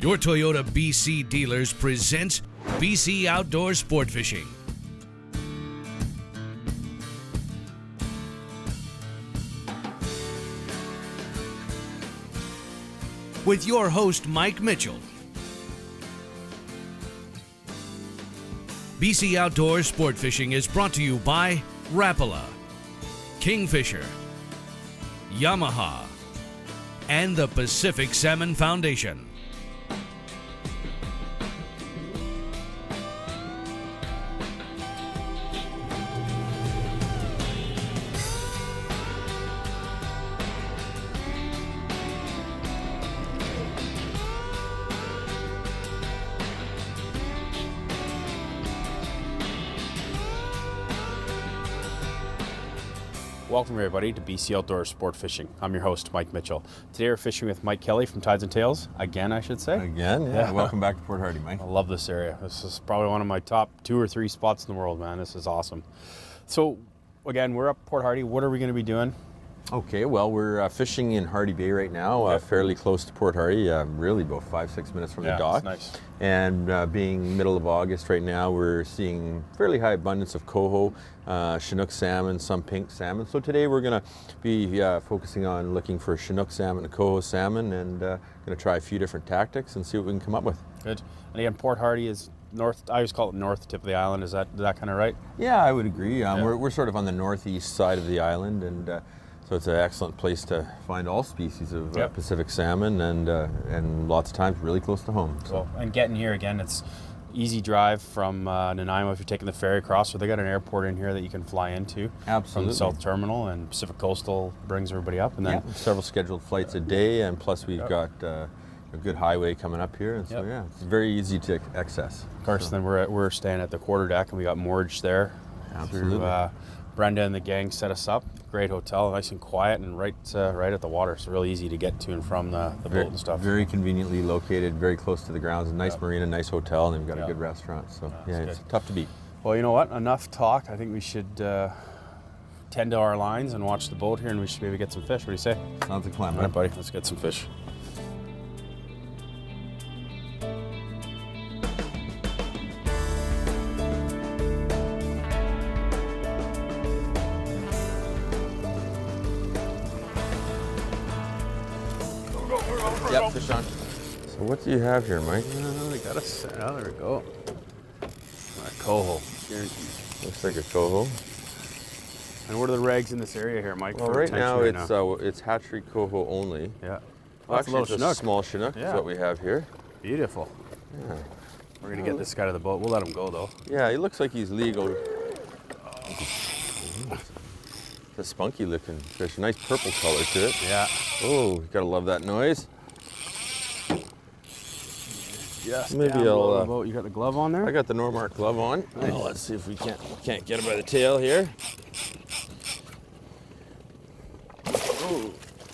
Your Toyota BC dealers present BC Outdoor Sport Fishing. With your host, Mike Mitchell. BC Outdoor Sport Fishing is brought to you by Rapala, Kingfisher, Yamaha, and the Pacific Salmon Foundation. Welcome everybody to BC Outdoor Sport Fishing. I'm your host, Mike Mitchell. Today we're fishing with Mike Kelly from Tides and Tails. Again, I should say. Again, yeah. Welcome back to Port Hardy, Mike. I love this area. This is probably one of my top 2 or 3 spots in the world, man. This is awesome. So, again, we're up Port Hardy. What are we going to be doing? Okay, well, we're fishing in Hardy Bay right now, fairly close to Port Hardy, really about 5-6 minutes from the dock. Nice. And being middle of August right now, we're seeing fairly high abundance of coho, Chinook salmon, some pink salmon. So today we're going to be focusing on looking for Chinook salmon and coho salmon, and going to try a few different tactics and see what we can come up with. Good. And again, Port Hardy is north. I always call it north tip of the island. Is that kind of right? Yeah, I would agree. We're sort of on the northeast side of the island, and so it's an excellent place to find all species of Pacific salmon, and lots of times really close to home. So. Cool. And getting here again, it's easy drive from Nanaimo if you're taking the ferry across. So they got an airport in here that you can fly into. Absolutely. From the South Terminal, and Pacific Coastal brings everybody up. And then several scheduled flights a day, and plus we've got a good highway coming up here, and so it's very easy to access. Of course, then we're staying at the quarter deck, and we got moorage there. Absolutely. Through, Brenda and the gang set us up. Great hotel, nice and quiet, and right at the water. So really easy to get to and from the boat and stuff. Very conveniently located, very close to the grounds. A nice marina, nice hotel, and they've got a good restaurant. So it's tough to beat. Well, you know what? Enough talk. I think we should tend to our lines and watch the boat here, and we should maybe get some fish. What do you say? Sounds like a plan, All right, buddy. Let's get some fish. Yep, fish on. So what do you have here, Mike? We got a there we go. A coho. Guaranteed. Looks like a coho. And what are the regs in this area here, Mike? Well, right now it's hatchery coho only. Yeah. Well, actually, it's a small Chinook is what we have here. Beautiful. Yeah. We're gonna get this guy to the boat. We'll let him go though. Yeah, he looks like he's legal. It's a spunky looking fish. Nice purple color to it. Yeah. Oh, you gotta love that noise. Yes. Maybe I'll. The boat. You got the glove on there? I got the Normark glove on. Nice. Oh, let's see if we can't get him by the tail here. Oh,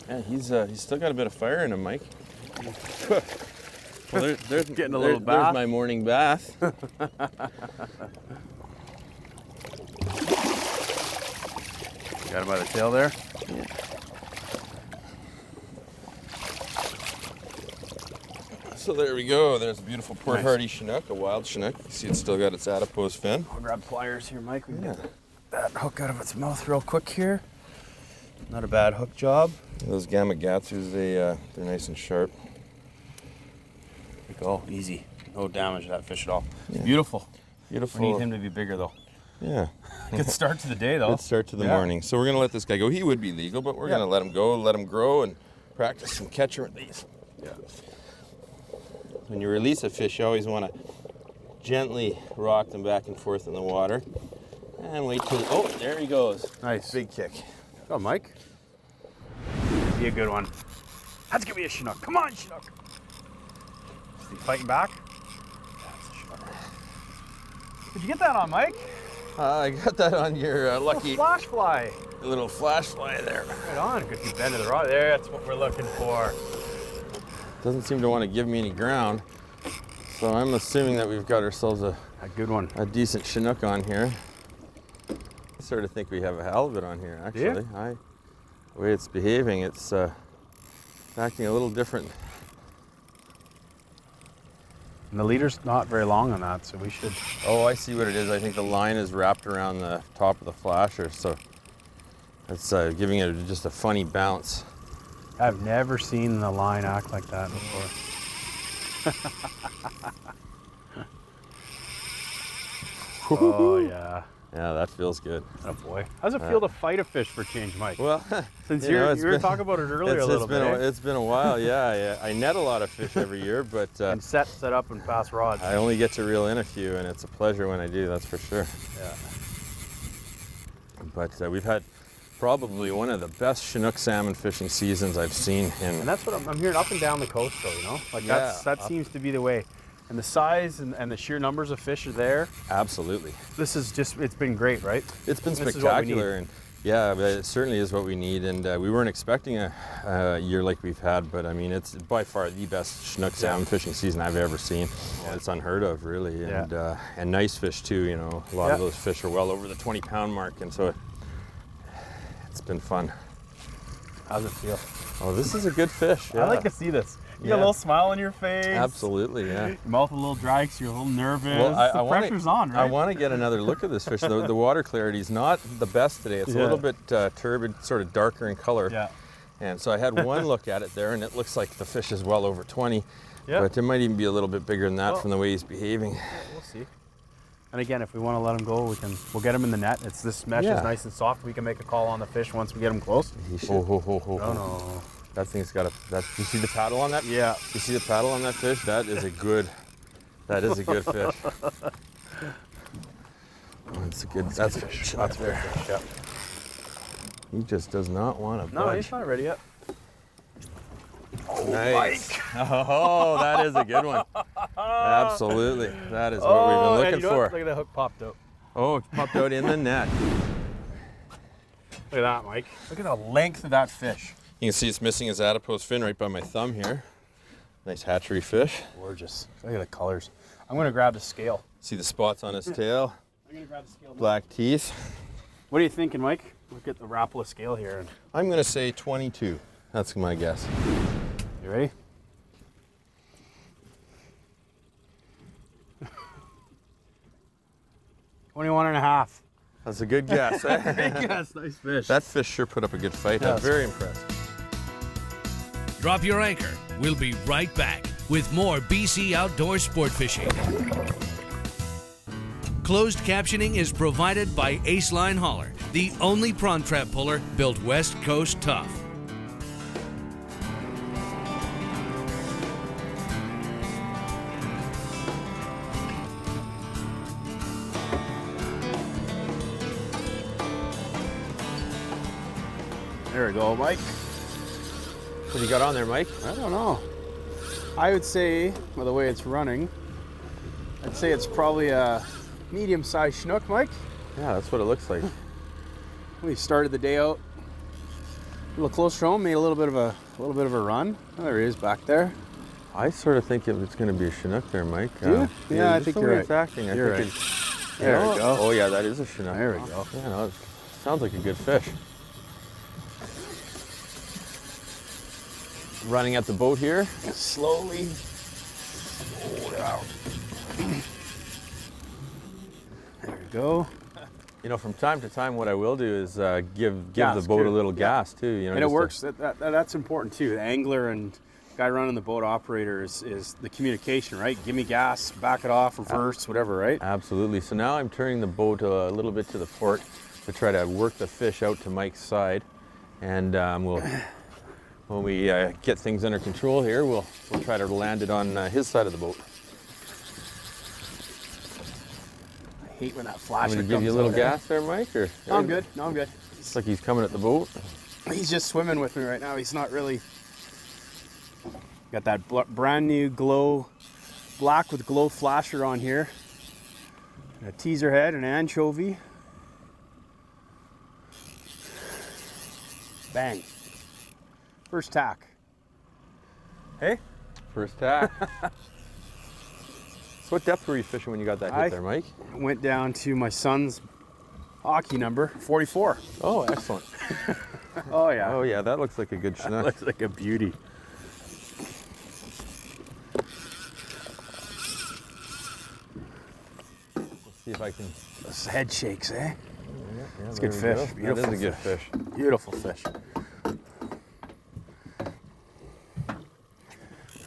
yeah, he's still got a bit of fire in him, Mike. Well, there's getting a little bath. There's my morning bath. Got him by the tail there. Yeah. So there we go. There's a beautiful Port Hardy Chinook, a wild Chinook. You see it's still got its adipose fin. I'll grab pliers here, Mike. We can get that hook out of its mouth real quick here. Not a bad hook job. Those Gamakatsus, they're nice and sharp. There we go. Easy. No damage to that fish at all. Yeah. Beautiful. Beautiful. We need him to be bigger though. Yeah. Good start to the day though. Good start to the morning. So we're going to let this guy go. He would be legal, but we're going to let him go, let him grow, and practice some catch and release. Yeah. When you release a fish, you always want to gently rock them back and forth in the water. And wait till, oh, there he goes. Nice. Big kick. Go, Mike. Be a good one. That's going to be a Chinook. Come on, Chinook. Is he fighting back? That's a Chinook. Did you get that on, Mike? I got that on your lucky flash fly. Little flash fly there. Right on. Good keep bend to the rod. There, that's what we're looking for. Doesn't seem to want to give me any ground. So I'm assuming that we've got ourselves a good one. A decent Chinook on here. I sort of think we have a halibut on here, actually. Yeah. The way it's behaving, it's acting a little different And the leader's not very long on that, so we should. Oh, I see what it is. I think the line is wrapped around the top of the flasher, so it's giving it just a funny bounce. I've never seen the line act like that before. Oh, yeah. Yeah, that feels good. Oh, boy. How's it feel to fight a fish for change, Mike? Well, Since you were talking about it earlier a little bit. It's been a while, yeah. I net a lot of fish every year, but and set up and pass rods. I only get to reel in a few, and it's a pleasure when I do, that's for sure. Yeah. But we've had probably one of the best Chinook salmon fishing seasons I've seen. And that's what I'm hearing up and down the coast, though, you know? Like, that seems to be the way. And the size and the sheer numbers of fish are there. Absolutely. This is just, it's been great, right? It's been spectacular, and yeah, but it certainly is what we need. And we weren't expecting a year like we've had, but I mean, it's by far the best Chinook salmon fishing season I've ever seen. Yeah. It's unheard of, really, and nice fish too. You know, a lot of those fish are well over the 20-pound mark, and so it's been fun. How's it feel? Oh, this is a good fish. Yeah. I like to see this. You got a little smile on your face. Absolutely, yeah. Your mouth a little dry because you're a little nervous. Well, the pressure's on, right? I want to get another look at this fish. The water clarity is not the best today. It's a little bit turbid, sort of darker in color. Yeah. And so I had one look at it there, and it looks like the fish is well over 20. Yeah. But it might even be a little bit bigger than that from the way he's behaving. Yeah, we'll see. And again, if we want to let him go, we'll get him in the net. This mesh is nice and soft. We can make a call on the fish once we get him close. No. That thing's got you see the paddle on that? Yeah. You see the paddle on that fish? That is a good fish. That's a fish. That's very fish, yeah. He just does not want to budge. No, he's not ready yet. Oh, nice. Mike. Oh, that is a good one. Absolutely. That is what we've been looking for. Look at the hook popped out. Oh, it popped out in the net. Look at that, Mike. Look at the length of that fish. You can see it's missing his adipose fin right by my thumb here. Nice hatchery fish. Gorgeous. Look at the colors. I'm going to grab the scale. See the spots on his tail? I'm going to grab the scale. Black teeth. What are you thinking, Mike? Look at the Rapala scale here. I'm going to say 22. That's my guess. You ready? $21.5. That's a good guess. Yes, nice fish. That fish sure put up a good fight. I'm very impressed. Drop your anchor. We'll be right back with more BC Outdoor Sport Fishing. Closed captioning is provided by Ace Line Hauler, the only prawn trap puller built West Coast tough. There we go, Mike. What do you got on there, Mike? I don't know. I would say, by the way it's running, I'd say it's probably a medium-sized Chinook, Mike. Yeah, that's what it looks like. We started the day out a little closer home, made a little bit of a run. Oh, there he is back there. I sort of think it's going to be a Chinook there, Mike. Yeah, I think you're right. It's acting. You're right. There we go. Oh yeah, that is a Chinook. There we go. Yeah, no, it sounds like a good fish. Running at the boat here. Slowly. Hold it out. There we go. You know, from time to time, what I will do is give the boat a little gas too. You know, and it works. That's important too. The angler and guy running the boat operator is the communication, right? Give me gas, back it off, reverse, whatever, right? Absolutely. So now I'm turning the boat a little bit to the port to try to work the fish out to Mike's side, and when we get things under control here, we'll try to land it on his side of the boat. I hate when that flasher comes out. I'm going to give you a little gas there, Mike? Or? No, I'm good. No, I'm good. It's like he's coming at the boat. He's just swimming with me right now. He's not really... Got that brand new glow, black with glow flasher on here. A teaser head, an anchovy. Bang. First tack. Hey? First tack. So what depth were you fishing when you got that hit there, Mike? Went down to my son's hockey number, 44. Oh, excellent. Oh, yeah. Oh, yeah, that looks like a good Chinook. That looks like a beauty. See if I can. This head shakes, eh? Yeah, It's good there we fish. go. Beautiful That is a good fish. Beautiful fish.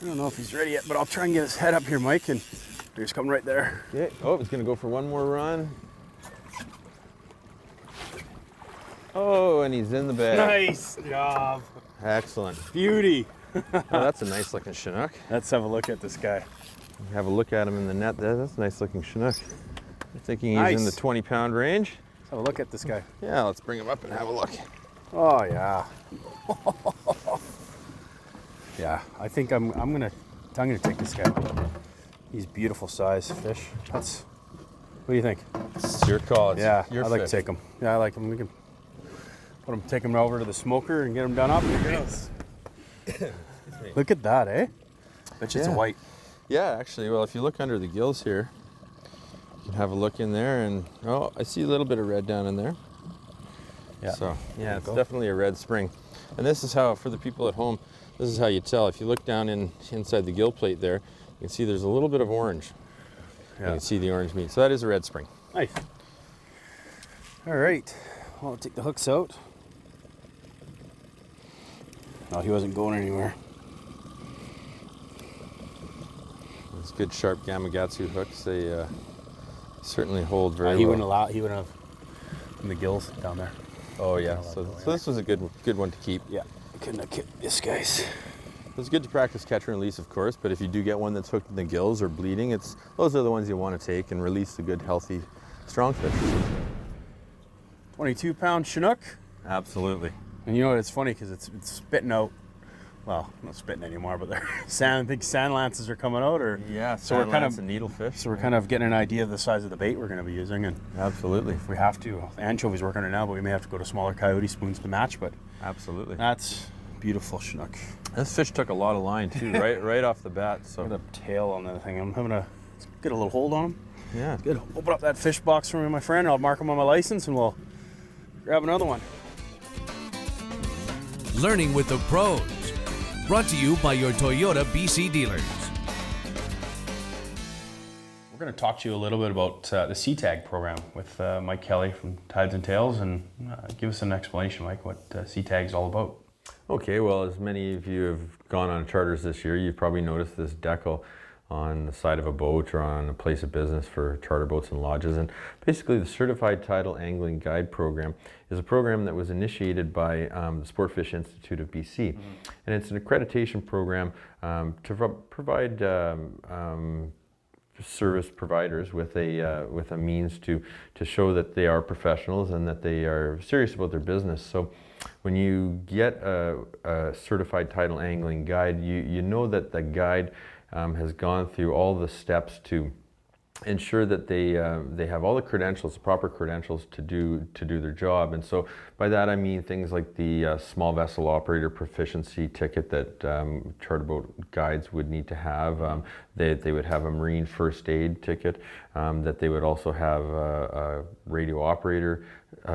I don't know if he's ready yet, but I'll try and get his head up here, Mike, and he's coming right there. Okay. Oh, he's gonna go for one more run. Oh, and he's in the bag. Nice job. Excellent. Beauty. Oh, that's a nice looking Chinook. Let's have a look at this guy. Have a look at him in the net. That's a nice looking Chinook. I'm thinking he's in the Nice. 20-pound range. Let's have a look at this guy. Yeah, let's bring him up and have a look. Oh yeah. Yeah, I think I'm gonna take this guy. He's beautiful size fish. What do you think? It's your call. It's Yeah, your I'd like fish. to take him. Yeah, I like him. We can take him over to the smoker and get him done up. Look at that, eh? Bet you it's a Yeah. white. Yeah, actually, well, if you look under the gills here, you can have a look in there, and oh, I see a little bit of red down in there. Yeah. So yeah, it's go. definitely a red spring. And this is how, for the people at home, this is how you tell. If you look down inside the gill plate there, you can see there's a little bit of orange. You Yeah. can see the orange meat. So that is a red spring. Nice. All right. Well, I'll take the hooks out. No, he wasn't going anywhere. These good sharp Gamakatsu hooks, they certainly hold very He well. wouldn't have in the gills down there. Oh yeah, Not allowed so to go in this was a good one to keep. Yeah. Couldn't have kept this guy's. It's good to practice catch and release, of course, but if you do get one that's hooked in the gills or bleeding, those are the ones you want to take and release the good, healthy, strong fish. 22-pound Chinook. Absolutely. And you know what? It's funny because it's spitting out. Well, not spitting anymore, but they're big sand lances are coming out. Or Yeah, so we're kind of needlefish. so we're kind of getting an idea of the size of the bait we're going to be using, and Absolutely. if we have to, the anchovies working on it now, but we may have to go to smaller coyote spoons to match. But Absolutely. that's beautiful Chinook. This fish took a lot of line too, right off the bat. So Look at the tail on that thing. I'm having to get a little hold on him. yeah, Good. Open up that fish box for me, my friend. I'll mark him on my license, and we'll grab another one. Learning with the pros. Brought to you by your Toyota BC dealers. We're going to talk to you a little bit about the C-Tag program with Mike Kelly from Tides and Tails, and give us an explanation, Mike, what C-Tag is all about. Okay, well, as many of you have gone on charters this year, you've probably noticed this decal on the side of a boat or on a place of business for charter boats and lodges. And basically the Certified Tidal Angling Guide program is a program that was initiated by the Sportfish Institute of BC. And it's an accreditation program to provide service providers with a means to show that they are professionals and that they are serious about their business. So when you get a certified tidal angling guide, you know that the guide has gone through all the steps to ensure that they have all the credentials, the proper credentials to do their job. And so by that I mean things like the small vessel operator proficiency ticket that charter boat guides would need to have. They would have a marine first aid ticket, that they would also have a radio operator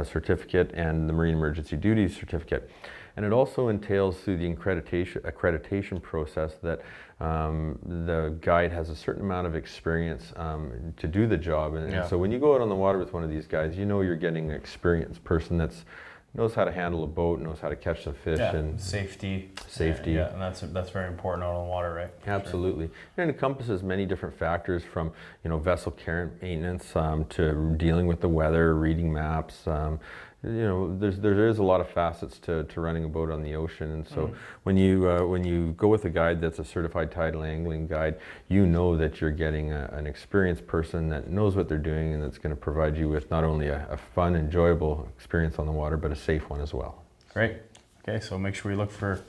certificate and the marine emergency duties certificate. And it also entails through the accreditation process that the guide has a certain amount of experience to do the job. And so when you go out on the water with one of these guys, you know you're getting an experienced person that knows how to handle a boat, knows how to catch the fish, and safety. Yeah, and that's very important out on the water, right? Absolutely. Sure. And it encompasses many different factors, from vessel care and maintenance to dealing with the weather, reading maps. There is a lot of facets to running a boat on the ocean, and so when you go with a guide that's a certified tidal angling guide, you know that you're getting an experienced person that knows what they're doing and that's going to provide you with not only a fun, enjoyable experience on the water, but a safe one as well. Great. Okay, so make sure we look for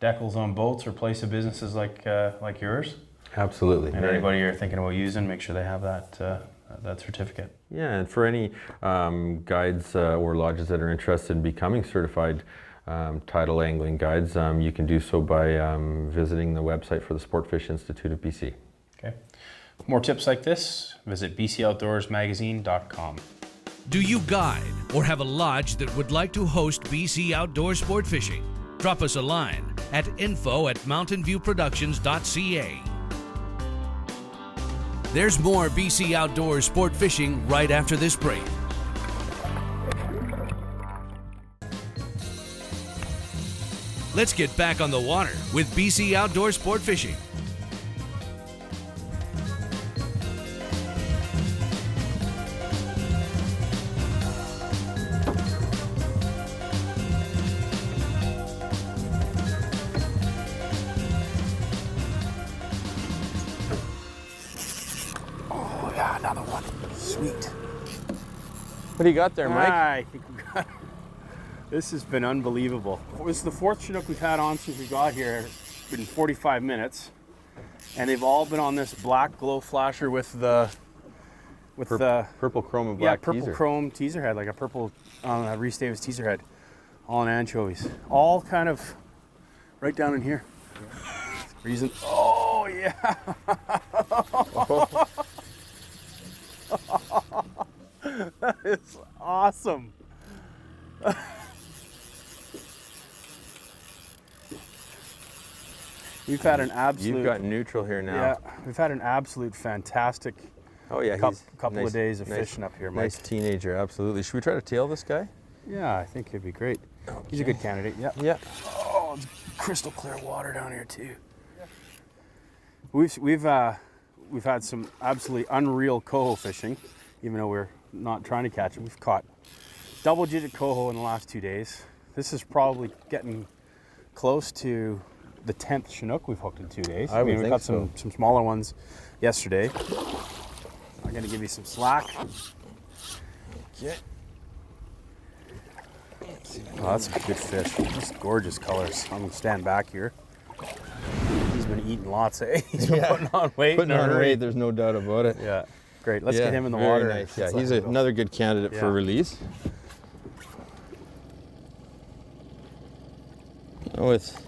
decals on boats or place of businesses like yours. Absolutely. And anybody you're thinking about using, make sure they have that certificate. Yeah, and for any guides or lodges that are interested in becoming certified tidal angling guides, you can do so by visiting the website for the Sportfish Institute of BC. Okay. For more tips like this, visit bcoutdoorsmagazine.com. Do you guide or have a lodge that would like to host BC Outdoor Sport Fishing? Drop us a line at info@mountainviewproductions.ca. There's more BC Outdoors sport fishing right after this break. Let's get back on the water with BC Outdoor Sport Fishing. Oh yeah, another one. Sweet. What do you got there, Mike? I think we got. This has been unbelievable. This is the fourth Chinook we've had on since we got here. It's been 45 minutes, and they've all been on this black glow flasher with the purple chrome and black purple teaser. chrome teaser head, like a purple Reese Davis teaser head, all in anchovies, all kind of right down in here. Reason. Oh yeah. That is awesome. We've had an absolute. You've got neutral here now. Yeah, we've had an absolute fantastic Oh yeah, couple nice, of days of nice, fishing up here, Mike. Nice teenager, absolutely. Should we try to tail this guy? Yeah, I think it'd be great. He's a good candidate. Yeah. Yeah. Oh, it's crystal clear water down here too. We've had some absolutely unreal coho fishing, even though we're not trying to catch it. We've caught double-digit coho in the last 2 days. This is probably getting close to the 10th Chinook we've hooked in 2 days. I would we think got so. some smaller ones yesterday. I'm gonna give you some slack. Yeah. Oh, that's a good fish. Just gorgeous colors. I'm gonna stand back here. He's been eating lots, eh? He's been putting on weight. Putting on weight, there's no doubt about it. Yeah, great. Let's get him in the very water. Nice. Yeah, Let's let he's him go. another good candidate for release. With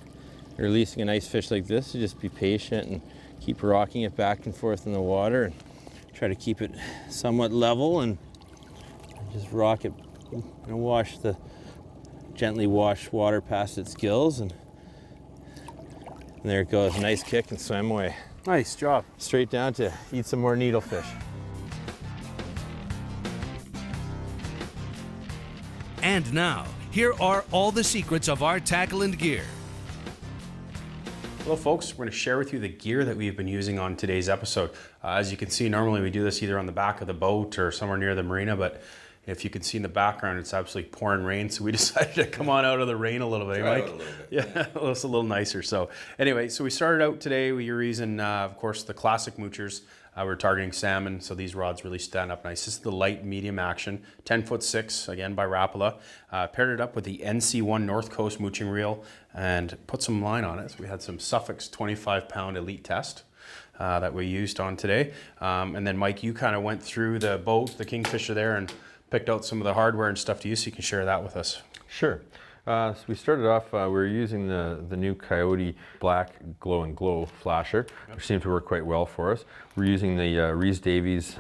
releasing a nice fish like this, you just be patient and keep rocking it back and forth in the water and try to keep it somewhat level and just rock it and gently wash water past its gills, and there it goes. Nice kick and swim away. Nice job. Straight down to eat some more needlefish. And now, here are all the secrets of our tackle and gear. Hello folks, we're going to share with you the gear that we've been using on today's episode. As you can see, normally we do this either on the back of the boat or somewhere near the marina, but if you can see in the background, it's absolutely pouring rain, so we decided to come on out of the rain a little bit, Mike? Yeah, it's a little nicer. So anyway, so we started out today, we were using, of course, the classic moochers. We're targeting salmon, so these rods really stand up nice. This is the light medium action, 10'6", again by Rapala. Paired it up with the NC1 North Coast mooching reel and put some line on it. So we had some Suffolk's 25-pound elite test that we used on today. And then Mike, you kind of went through the boat, the Kingfisher there, and picked out some of the hardware and stuff to use, so you can share that with us. Sure. So we started off, we were using the new Coyote Black Glow and Glow flasher, which seemed to work quite well for us. We're using the Reese Davies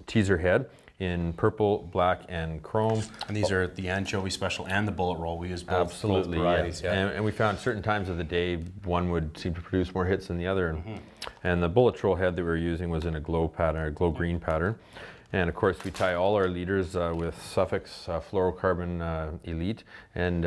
teaser head in purple, black, and chrome. And these are the anchovy special and the bullet roll. We use both varieties. Yeah. And we found certain times of the day one would seem to produce more hits than the other. And the bullet roll head that we were using was in a glow pattern, a glow green pattern. And of course, we tie all our leaders with Suffolk's fluorocarbon Elite, and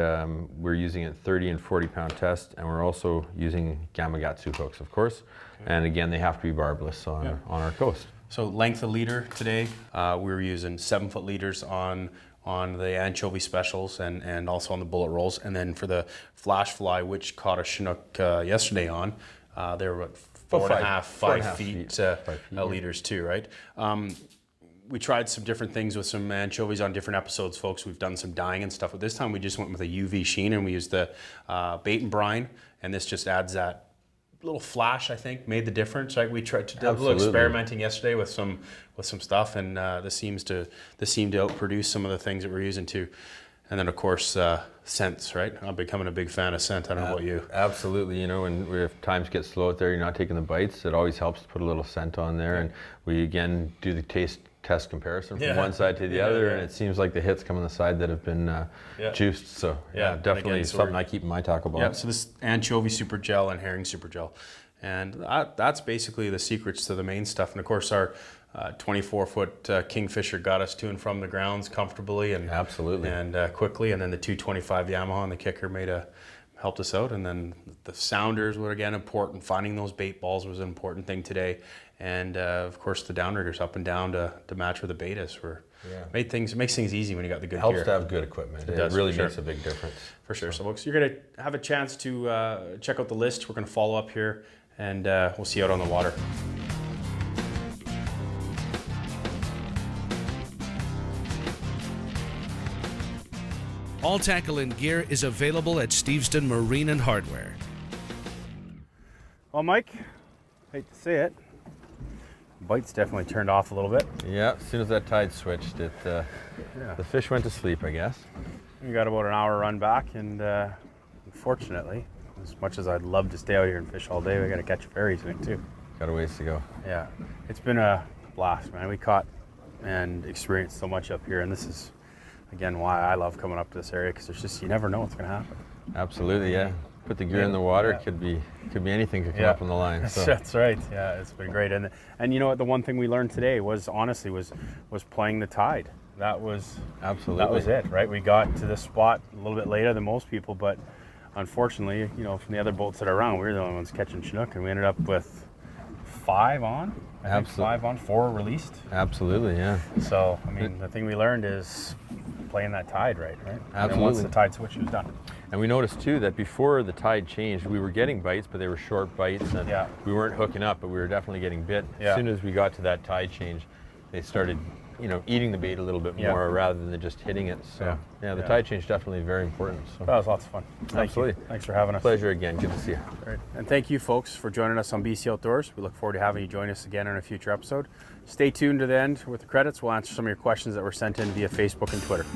we're using it 30 and 40 pound test, and we're also using Gamakatsu hooks, of course. Okay. And again, they have to be barbless on our coast. So length of leader today, we were using 7-foot leaders on the anchovy specials and also on the bullet rolls. And then for the flash fly, which caught a Chinook yesterday on, they were about 5 feet leaders too, right? We tried some different things with some anchovies on different episodes, folks. We've done some dyeing and stuff, but this time we just went with a UV sheen and we used the bait and brine, and this just adds that little flash, I think, made the difference, right? We tried to do a little experimenting yesterday with some stuff, and this seemed to outproduce some of the things that we're using too. And then of course, scents, right? I'm becoming a big fan of scent. I don't know about you. Absolutely, you know, when if times get slow out there, you're not taking the bites, it always helps to put a little scent on there. And we again do the taste test comparison from one side to the other, and it seems like the hits come on the side that have been juiced. So definitely again, something I keep in my tackle box. Yeah, so this anchovy super gel and herring super gel. And that's basically the secrets to the main stuff. And of course, our 24-foot Kingfisher got us to and from the grounds comfortably and absolutely and quickly. And then the 225 Yamaha on the kicker helped us out. And then the sounders were again important. Finding those bait balls was an important thing today. And of course, the downriggers up and down to match where the bait is. Makes things easy when you got the good helps gear. to have good equipment. It really makes a big difference. For sure. So folks, you're going to have a chance to check out the list. We're going to follow up here, and we'll see you out on the water. All tackle and gear is available at Steveston Marine and Hardware. Well, Mike, hate to say it, bite's definitely turned off a little bit. Yeah, as soon as that tide switched, the fish went to sleep, I guess. We got about an hour run back, and unfortunately, as much as I'd love to stay out here and fish all day, we got to catch a ferry soon too. Got a ways to go. Yeah, it's been a blast, man. We caught and experienced so much up here, and this is, again, why I love coming up to this area, because there's just, you never know what's going to happen. Absolutely, yeah. Put the gear in the water, could be anything could come up on the line. So. That's right. Yeah, it's been great. And you know what? The one thing we learned today was honestly was playing the tide. That was it, right? We got to this spot a little bit later than most people, but unfortunately, you know, from the other boats that are around, we were the only ones catching Chinook, and we ended up with 5 on. I think 5 on, 4 released. Absolutely, yeah. So I mean, the thing we learned is playing that tide right? Absolutely. And once the tide switch was done. And we noticed too that before the tide changed, we were getting bites, but they were short bites, and we weren't hooking up, but we were definitely getting bit. As soon as we got to that tide change, they started, you know, eating the bait a little bit more rather than just hitting it. So the tide change definitely very important. So. That was lots of fun. Absolutely. Thanks for having us. Pleasure again. Good to see you. Great. And thank you, folks, for joining us on BC Outdoors. We look forward to having you join us again in a future episode. Stay tuned to the end with the credits. We'll answer some of your questions that were sent in via Facebook and Twitter.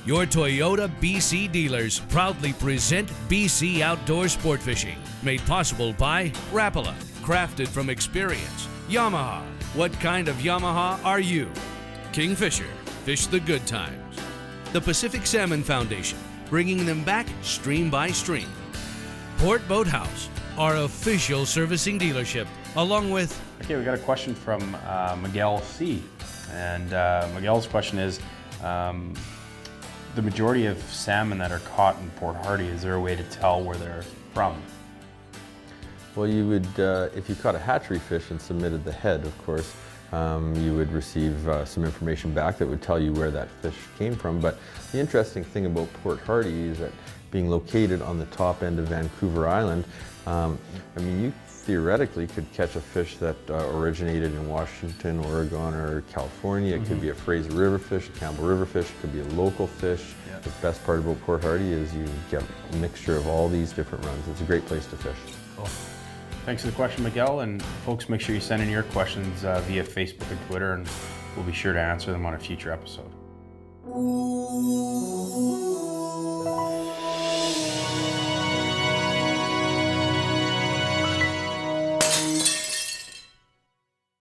Your Toyota BC dealers proudly present BC Outdoor Sport Fishing, made possible by Rapala, crafted from experience. Yamaha, what kind of Yamaha are you? Kingfisher, fish the good times. The Pacific Salmon Foundation, bringing them back stream by stream. Port Boathouse, our official servicing dealership, along with... Okay, we got a question from Miguel C. And Miguel's question is, the majority of salmon that are caught in Port Hardy, is there a way to tell where they're from? Well, you would, if you caught a hatchery fish and submitted the head, of course, you would receive some information back that would tell you where that fish came from. But the interesting thing about Port Hardy is that being located on the top end of Vancouver Island, I mean, you theoretically could catch a fish that originated in Washington, Oregon, or California. It could be a Fraser River fish, a Campbell River fish, it could be a local fish. The best part about Port Hardy is you get a mixture of all these different runs. It's a great place to fish. Cool. Thanks for the question, Miguel. And folks, make sure you send in your questions via Facebook and Twitter, and we'll be sure to answer them on a future episode.